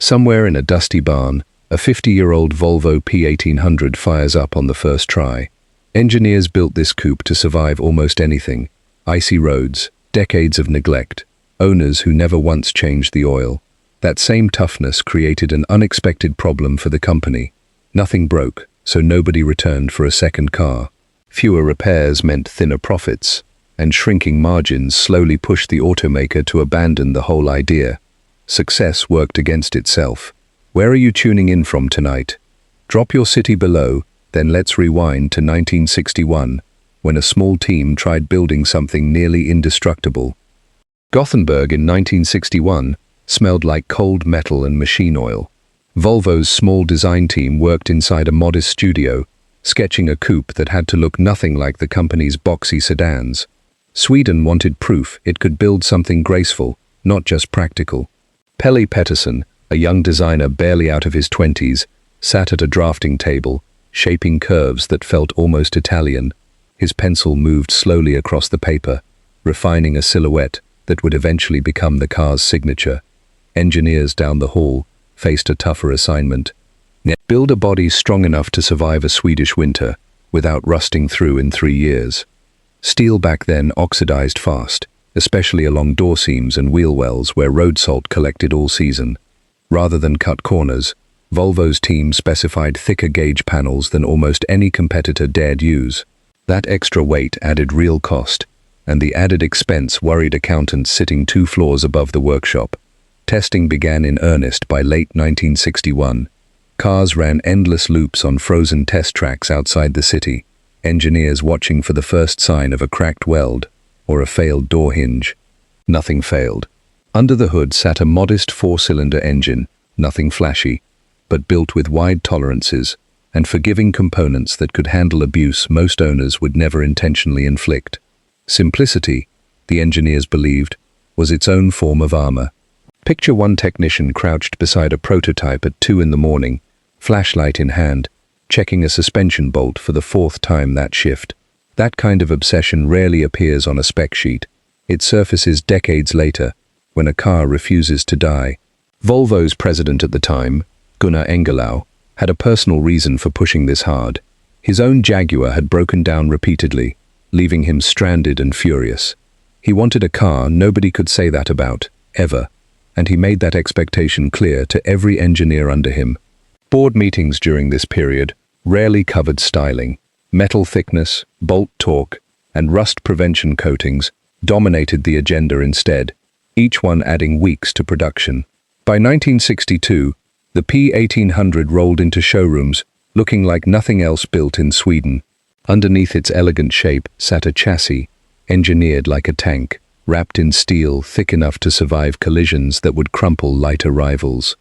Somewhere in a dusty barn, a 50-year-old Volvo P1800 fires up on the first try. Engineers built this coupe to survive almost anything: icy roads, decades of neglect, owners who never once changed the oil. That same toughness created an unexpected problem for the company. Nothing broke, so nobody returned for a second car. Fewer repairs meant thinner profits, and shrinking margins slowly pushed the automaker to abandon the whole idea. Success worked against itself. Where are you tuning in from tonight? Drop your city below, then let's rewind to 1961, when a small team tried building something nearly indestructible. Gothenburg in 1961 smelled like cold metal and machine oil. Volvo's small design team worked inside a modest studio, sketching a coupe that had to look nothing like the company's boxy sedans. Sweden wanted proof it could build something graceful, not just practical. Pelle Pettersson, a young designer barely out of his 20s, sat at a drafting table, shaping curves that felt almost Italian. His pencil moved slowly across the paper, refining a silhouette that would eventually become the car's signature. Engineers down the hall faced a tougher assignment. Build a body strong enough to survive a Swedish winter without rusting through in 3 years. Steel back then oxidized fast, especially along door seams and wheel wells where road salt collected all season. Rather than cut corners, Volvo's team specified thicker gauge panels than almost any competitor dared use. That extra weight added real cost, and the added expense worried accountants sitting 2 floors above the workshop. Testing began in earnest by late 1961. Cars ran endless loops on frozen test tracks outside the city, engineers watching for the first sign of a cracked weld or a failed door hinge. Nothing failed. Under the hood sat a modest 4-cylinder engine, nothing flashy, but built with wide tolerances and forgiving components that could handle abuse most owners would never intentionally inflict. Simplicity, the engineers believed, was its own form of armor. Picture one technician crouched beside a prototype at 2 in the morning, flashlight in hand, checking a suspension bolt for the 4th time that shift. That kind of obsession rarely appears on a spec sheet. It surfaces decades later, when a car refuses to die. Volvo's president at the time, Gunnar Engellau, had a personal reason for pushing this hard. His own Jaguar had broken down repeatedly, leaving him stranded and furious. He wanted a car nobody could say that about, ever, and he made that expectation clear to every engineer under him. Board meetings during this period rarely covered styling. Metal thickness, bolt torque, and rust prevention coatings dominated the agenda instead, each one adding weeks to production. By 1962, the P1800 rolled into showrooms, looking like nothing else built in Sweden. Underneath its elegant shape sat a chassis, engineered like a tank, wrapped in steel thick enough to survive collisions that would crumple lighter rivals.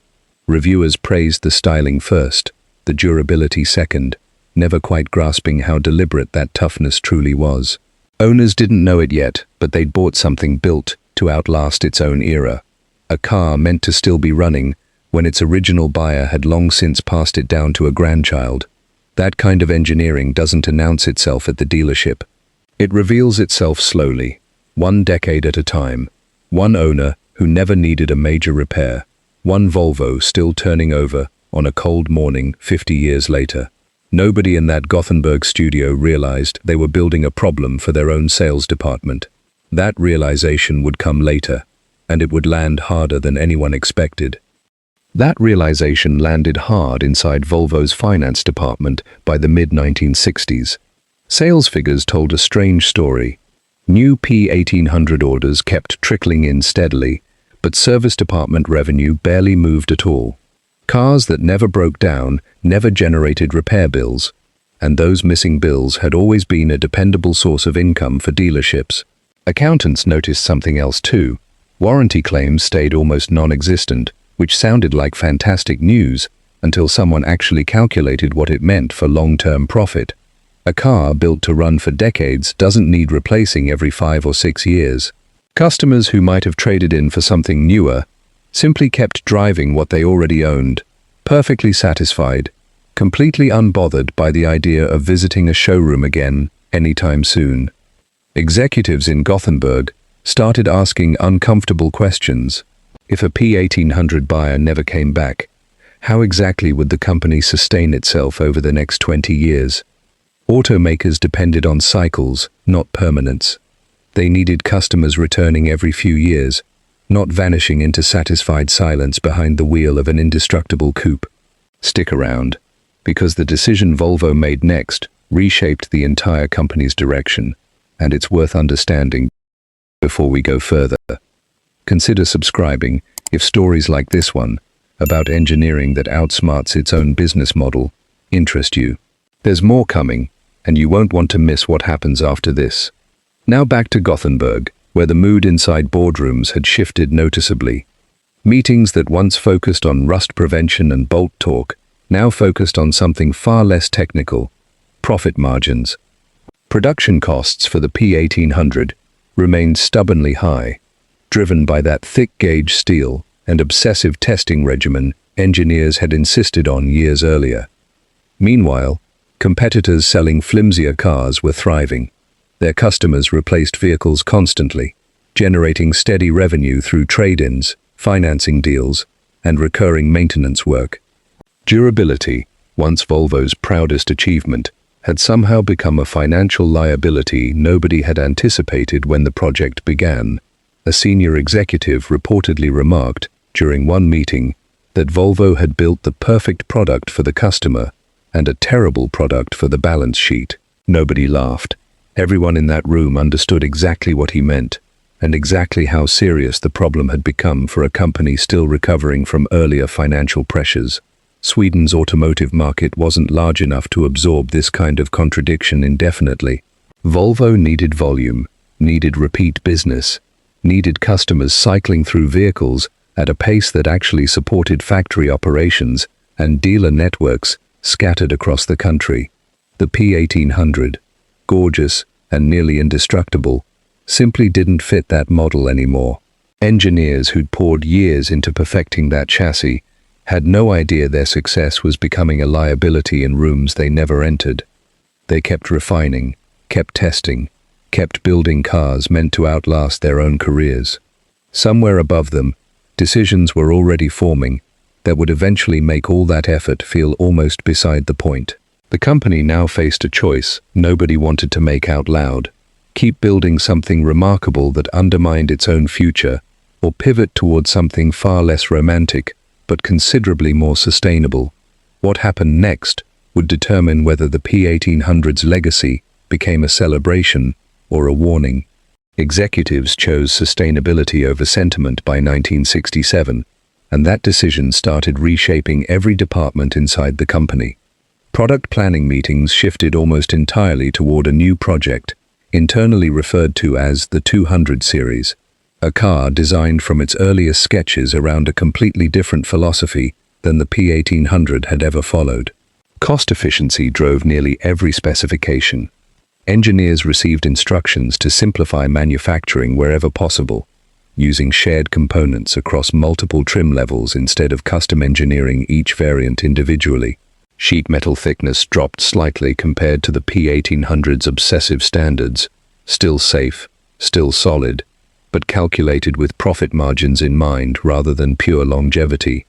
Reviewers praised the styling first, the durability second, never quite grasping how deliberate that toughness truly was. Owners didn't know it yet, but they'd bought something built to outlast its own era. A car meant to still be running when its original buyer had long since passed it down to a grandchild. That kind of engineering doesn't announce itself at the dealership. It reveals itself slowly, 1 decade at a time. One owner who never needed a major repair. One Volvo still turning over on a cold morning 50 years later. Nobody in that Gothenburg studio realized they were building a problem for their own sales department. That realization would come later, and it would land harder than anyone expected. That realization landed hard inside Volvo's finance department by the mid-1960s. Sales figures told a strange story. New P1800 orders kept trickling in steadily, but service department revenue barely moved at all. Cars that never broke down never generated repair bills, and those missing bills had always been a dependable source of income for dealerships. Accountants noticed something else too. Warranty claims stayed almost non-existent, which sounded like fantastic news until someone actually calculated what it meant for long-term profit. A car built to run for decades doesn't need replacing every 5 or 6 years. Customers who might have traded in for something newer simply kept driving what they already owned, perfectly satisfied, completely unbothered by the idea of visiting a showroom again anytime soon. Executives in Gothenburg started asking uncomfortable questions. If a P1800 buyer never came back, how exactly would the company sustain itself over the next 20 years? Automakers depended on cycles, not permanence. They needed customers returning every few years, not vanishing into satisfied silence behind the wheel of an indestructible coupe. Stick around, because the decision Volvo made next reshaped the entire company's direction, and it's worth understanding. Before we go further, consider subscribing if stories like this one, about engineering that outsmarts its own business model, interest you. There's more coming, and you won't want to miss what happens after this. Now back to Gothenburg, where the mood inside boardrooms had shifted noticeably. Meetings that once focused on rust prevention and bolt torque now focused on something far less technical: profit margins. Production costs for the P1800 remained stubbornly high, driven by that thick-gauge steel and obsessive testing regimen engineers had insisted on years earlier. Meanwhile, competitors selling flimsier cars were thriving. Their customers replaced vehicles constantly, generating steady revenue through trade-ins, financing deals, and recurring maintenance work. Durability, once Volvo's proudest achievement, had somehow become a financial liability nobody had anticipated when the project began. A senior executive reportedly remarked during one meeting that Volvo had built the perfect product for the customer and a terrible product for the balance sheet. Nobody laughed. Everyone in that room understood exactly what he meant, and exactly how serious the problem had become for a company still recovering from earlier financial pressures. Sweden's automotive market wasn't large enough to absorb this kind of contradiction indefinitely. Volvo needed volume, needed repeat business, needed customers cycling through vehicles at a pace that actually supported factory operations and dealer networks scattered across the country. The P1800, gorgeous and nearly indestructible, simply didn't fit that model anymore. Engineers who'd poured years into perfecting that chassis had no idea their success was becoming a liability in rooms they never entered. They kept refining, kept testing, kept building cars meant to outlast their own careers. Somewhere above them, decisions were already forming that would eventually make all that effort feel almost beside the point. The company now faced a choice nobody wanted to make out loud: keep building something remarkable that undermined its own future, or pivot towards something far less romantic, but considerably more sustainable. What happened next would determine whether the P1800's legacy became a celebration or a warning. Executives chose sustainability over sentiment by 1967, and that decision started reshaping every department inside the company. Product planning meetings shifted almost entirely toward a new project, internally referred to as the 200 series, a car designed from its earliest sketches around a completely different philosophy than the P1800 had ever followed. Cost efficiency drove nearly every specification. Engineers received instructions to simplify manufacturing wherever possible, using shared components across multiple trim levels instead of custom engineering each variant individually. Sheet metal thickness dropped slightly compared to the P1800's obsessive standards, still safe, still solid, but calculated with profit margins in mind rather than pure longevity.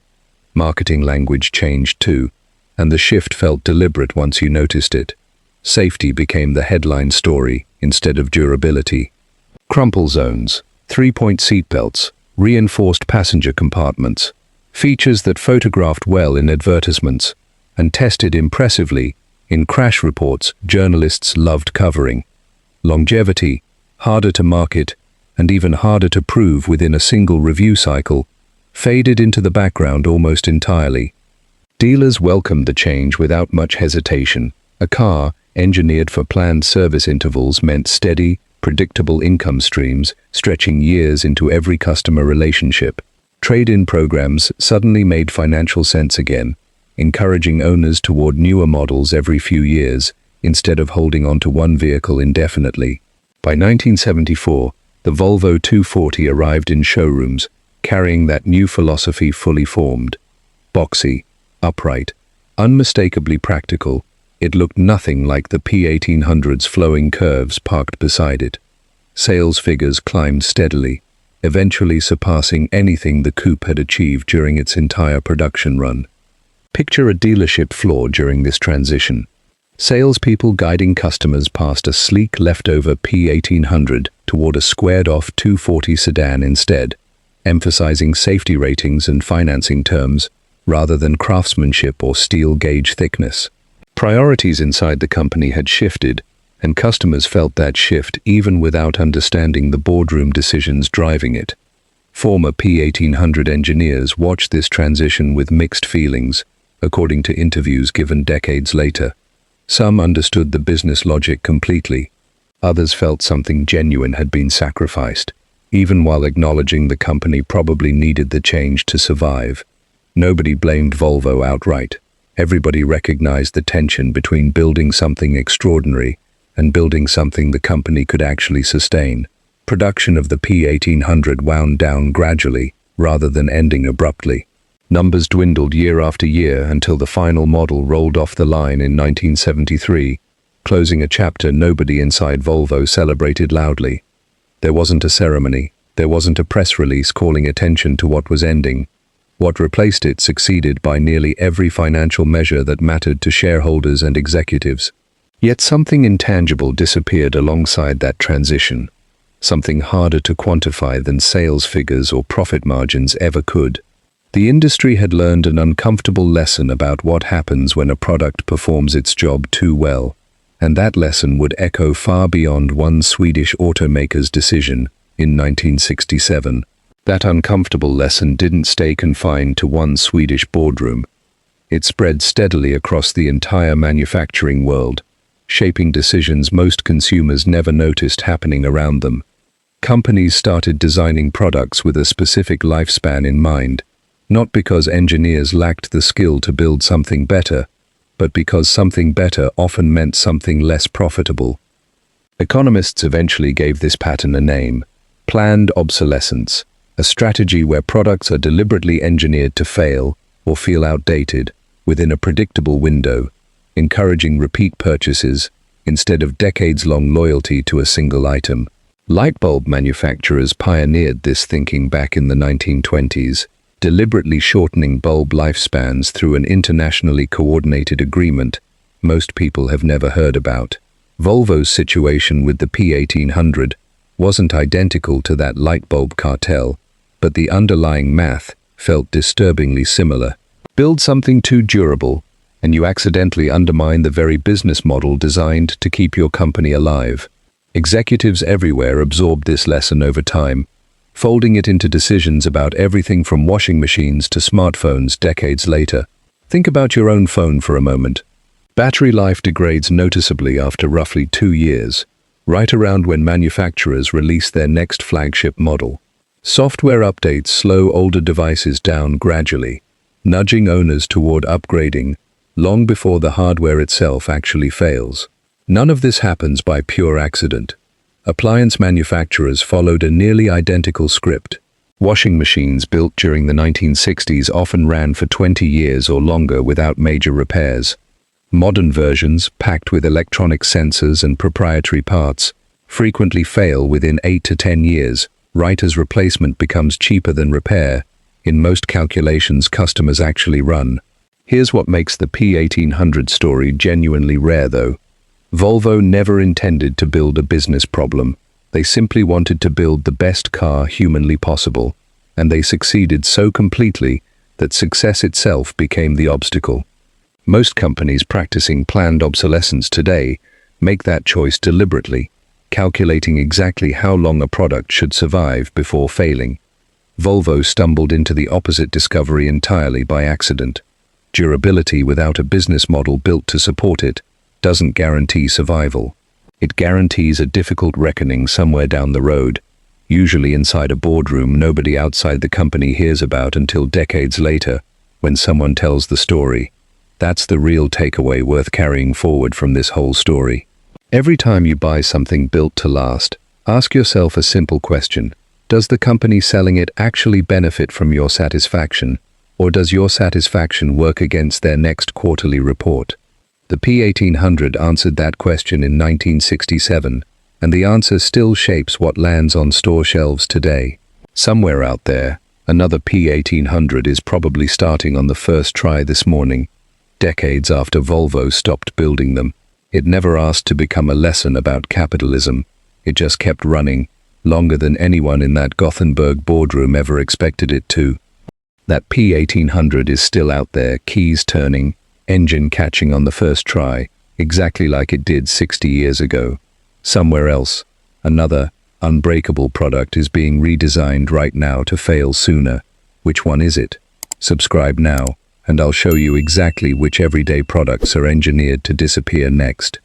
Marketing language changed too, and the shift felt deliberate once you noticed it. Safety became the headline story instead of durability. Crumple zones, three-point seatbelts, reinforced passenger compartments, features that photographed well in advertisements and tested impressively in crash reports journalists loved covering. Longevity, harder to market, and even harder to prove within a single review cycle, faded into the background almost entirely. Dealers welcomed the change without much hesitation. A car engineered for planned service intervals meant steady, predictable income streams stretching years into every customer relationship. Trade-in programs suddenly made financial sense again, encouraging owners toward newer models every few years instead of holding on to one vehicle indefinitely. By 1974, the Volvo 240 arrived in showrooms, carrying that new philosophy fully formed. Boxy, upright, unmistakably practical, it looked nothing like the P1800's flowing curves parked beside it. Sales figures climbed steadily, eventually surpassing anything the coupe had achieved during its entire production run. Picture a dealership floor during this transition. Salespeople guiding customers past a sleek leftover P1800 toward a squared-off 240 sedan instead, emphasizing safety ratings and financing terms rather than craftsmanship or steel gauge thickness. Priorities inside the company had shifted, and customers felt that shift even without understanding the boardroom decisions driving it. Former P1800 engineers watched this transition with mixed feelings, according to interviews given decades later. Some understood the business logic completely. Others felt something genuine had been sacrificed, even while acknowledging the company probably needed the change to survive. Nobody blamed Volvo outright. Everybody recognized the tension between building something extraordinary and building something the company could actually sustain. Production of the P1800 wound down gradually, rather than ending abruptly. Numbers dwindled year after year until the final model rolled off the line in 1973, closing a chapter nobody inside Volvo celebrated loudly. There wasn't a ceremony, there wasn't a press release calling attention to what was ending. What replaced it succeeded by nearly every financial measure that mattered to shareholders and executives. Yet something intangible disappeared alongside that transition, something harder to quantify than sales figures or profit margins ever could. The industry had learned an uncomfortable lesson about what happens when a product performs its job too well, and that lesson would echo far beyond one Swedish automaker's decision in 1967. That uncomfortable lesson didn't stay confined to one Swedish boardroom. It spread steadily across the entire manufacturing world, shaping decisions most consumers never noticed happening around them. Companies started designing products with a specific lifespan in mind, not because engineers lacked the skill to build something better, but because something better often meant something less profitable. Economists eventually gave this pattern a name: planned obsolescence, a strategy where products are deliberately engineered to fail or feel outdated within a predictable window, encouraging repeat purchases instead of decades-long loyalty to a single item. Light bulb manufacturers pioneered this thinking back in the 1920s, deliberately shortening bulb lifespans through an internationally coordinated agreement most people have never heard about. Volvo's situation with the P1800 wasn't identical to that light bulb cartel, but the underlying math felt disturbingly similar. Build something too durable, and you accidentally undermine the very business model designed to keep your company alive. Executives everywhere absorbed this lesson over time, folding it into decisions about everything from washing machines to smartphones decades later. Think about your own phone for a moment. Battery life degrades noticeably after roughly 2 years, right around when manufacturers release their next flagship model. Software updates slow older devices down gradually, nudging owners toward upgrading long before the hardware itself actually fails. None of this happens by pure accident. Appliance manufacturers followed a nearly identical script. Washing machines built during the 1960s often ran for 20 years or longer without major repairs. Modern versions, packed with electronic sensors and proprietary parts, frequently fail within 8 to 10 years, right as replacement becomes cheaper than repair. In most calculations customers actually run. Here's what makes the P1800 story genuinely rare though. Volvo never intended to build a business problem. They simply wanted to build the best car humanly possible, and they succeeded so completely that success itself became the obstacle. Most companies practicing planned obsolescence today make that choice deliberately, calculating exactly how long a product should survive before failing. Volvo stumbled into the opposite discovery entirely by accident. Durability without a business model built to support it doesn't guarantee survival. It guarantees a difficult reckoning somewhere down the road, usually inside a boardroom nobody outside the company hears about until decades later, when someone tells the story. That's the real takeaway worth carrying forward from this whole story. Every time you buy something built to last, ask yourself a simple question. Does the company selling it actually benefit from your satisfaction, or does your satisfaction work against their next quarterly report? The P1800 answered that question in 1967, and the answer still shapes what lands on store shelves today. Somewhere out there, another P1800 is probably starting on the first try this morning, decades after Volvo stopped building them. It never asked to become a lesson about capitalism. It just kept running, longer than anyone in that Gothenburg boardroom ever expected it to. That P1800 is still out there, keys turning, engine catching on the first try, exactly like it did 60 years ago. Somewhere else, another Unbreakable product is being redesigned right now to fail sooner. Which one is it? Subscribe now, and I'll show you exactly which everyday products are engineered to disappear next.